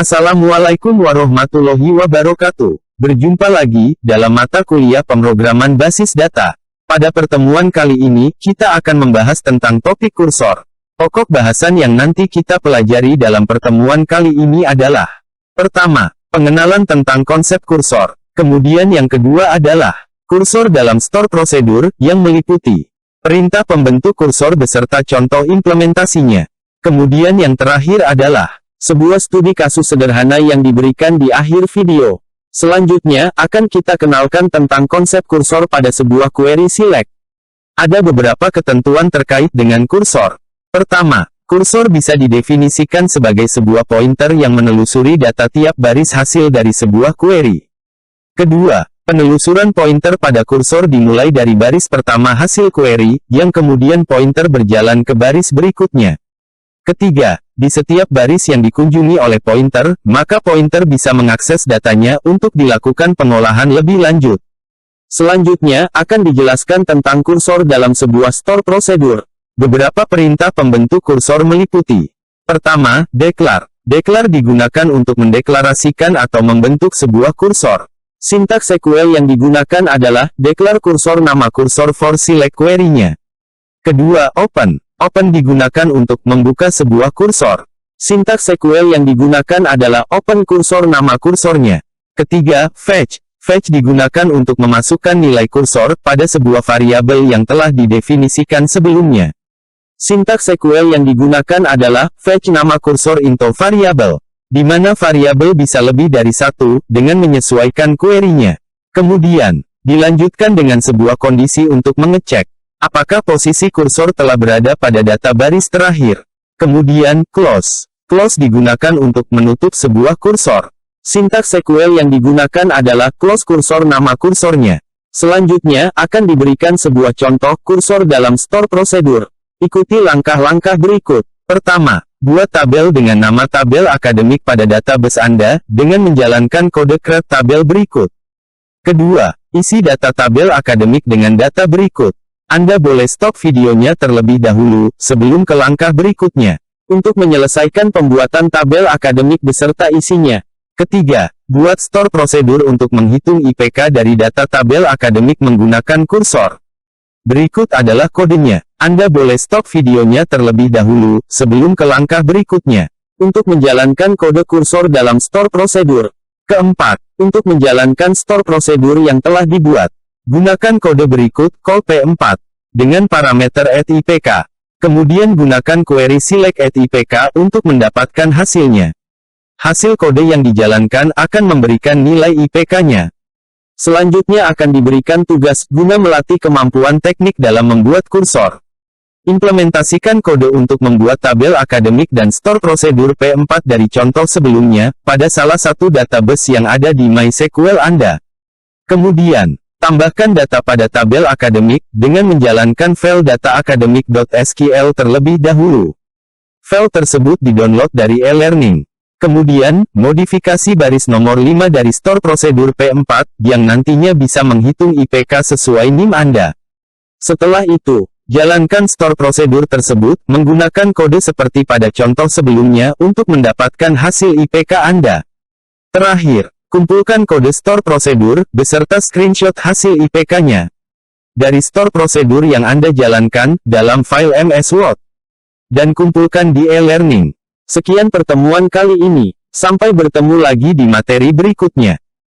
Assalamualaikum warahmatullahi wabarakatuh. Berjumpa lagi dalam mata kuliah pemrograman basis data. Pada pertemuan kali ini, kita akan membahas tentang topik kursor. Pokok bahasan yang nanti kita pelajari dalam pertemuan kali ini adalah: pertama, pengenalan tentang konsep kursor. Kemudian yang kedua adalah kursor dalam store prosedur, yang meliputi perintah pembentuk kursor beserta contoh implementasinya. Kemudian yang terakhir adalah sebuah studi kasus sederhana yang diberikan di akhir video. Selanjutnya, akan kita kenalkan tentang konsep kursor pada sebuah query select. Ada beberapa ketentuan terkait dengan kursor. Pertama, kursor bisa didefinisikan sebagai sebuah pointer yang menelusuri data tiap baris hasil dari sebuah query. Kedua, penelusuran pointer pada kursor dimulai dari baris pertama hasil query, yang kemudian pointer berjalan ke baris berikutnya. Ketiga, di setiap baris yang dikunjungi oleh pointer, maka pointer bisa mengakses datanya untuk dilakukan pengolahan lebih lanjut. Selanjutnya, akan dijelaskan tentang kursor dalam sebuah store prosedur. Beberapa perintah pembentuk kursor meliputi: pertama, declare. Declare digunakan untuk mendeklarasikan atau membentuk sebuah kursor. Sintaks SQL yang digunakan adalah declare kursor nama kursor for select query-nya. Kedua, open. Open digunakan untuk membuka sebuah kursor. Sintaks SQL yang digunakan adalah open kursor nama kursornya. Ketiga, fetch. Fetch digunakan untuk memasukkan nilai kursor pada sebuah variabel yang telah didefinisikan sebelumnya. Sintaks SQL yang digunakan adalah fetch nama kursor into variable, di mana variabel bisa lebih dari satu, dengan menyesuaikan query-nya. Kemudian, dilanjutkan dengan sebuah kondisi untuk mengecek apakah posisi kursor telah berada pada data baris terakhir. Kemudian, close. Close digunakan untuk menutup sebuah kursor. Sintaks SQL yang digunakan adalah close kursor nama kursornya. Selanjutnya, akan diberikan sebuah contoh kursor dalam store prosedur. Ikuti langkah-langkah berikut. Pertama, buat tabel dengan nama tabel akademik pada database Anda, dengan menjalankan kode create tabel berikut. Kedua, isi data tabel akademik dengan data berikut. Anda boleh stop videonya terlebih dahulu, sebelum ke langkah berikutnya, untuk menyelesaikan pembuatan tabel akademik beserta isinya. Ketiga, buat store prosedur untuk menghitung IPK dari data tabel akademik menggunakan kursor. Berikut adalah kodenya. Anda boleh stop videonya terlebih dahulu, sebelum ke langkah berikutnya, untuk menjalankan kode kursor dalam store prosedur. Keempat, untuk menjalankan store prosedur yang telah dibuat, gunakan kode berikut, call P4, dengan parameter @IPK. Kemudian gunakan query select @IPK untuk mendapatkan hasilnya. Hasil kode yang dijalankan akan memberikan nilai IPK-nya. Selanjutnya akan diberikan tugas guna melatih kemampuan teknik dalam membuat kursor. Implementasikan kode untuk membuat tabel akademik dan store prosedur P4 dari contoh sebelumnya, pada salah satu database yang ada di MySQL Anda. Kemudian, tambahkan data pada tabel akademik, dengan menjalankan file data akademik.sql terlebih dahulu. File tersebut di-download dari e-learning. Kemudian, modifikasi baris nomor 5 dari store prosedur P4, yang nantinya bisa menghitung IPK sesuai NIM Anda. Setelah itu, jalankan store prosedur tersebut, menggunakan kode seperti pada contoh sebelumnya, untuk mendapatkan hasil IPK Anda. Terakhir, kumpulkan kode store prosedur, beserta screenshot hasil IPK-nya dari store prosedur yang Anda jalankan, dalam file MS Word, dan kumpulkan di e-learning. Sekian pertemuan kali ini. Sampai bertemu lagi di materi berikutnya.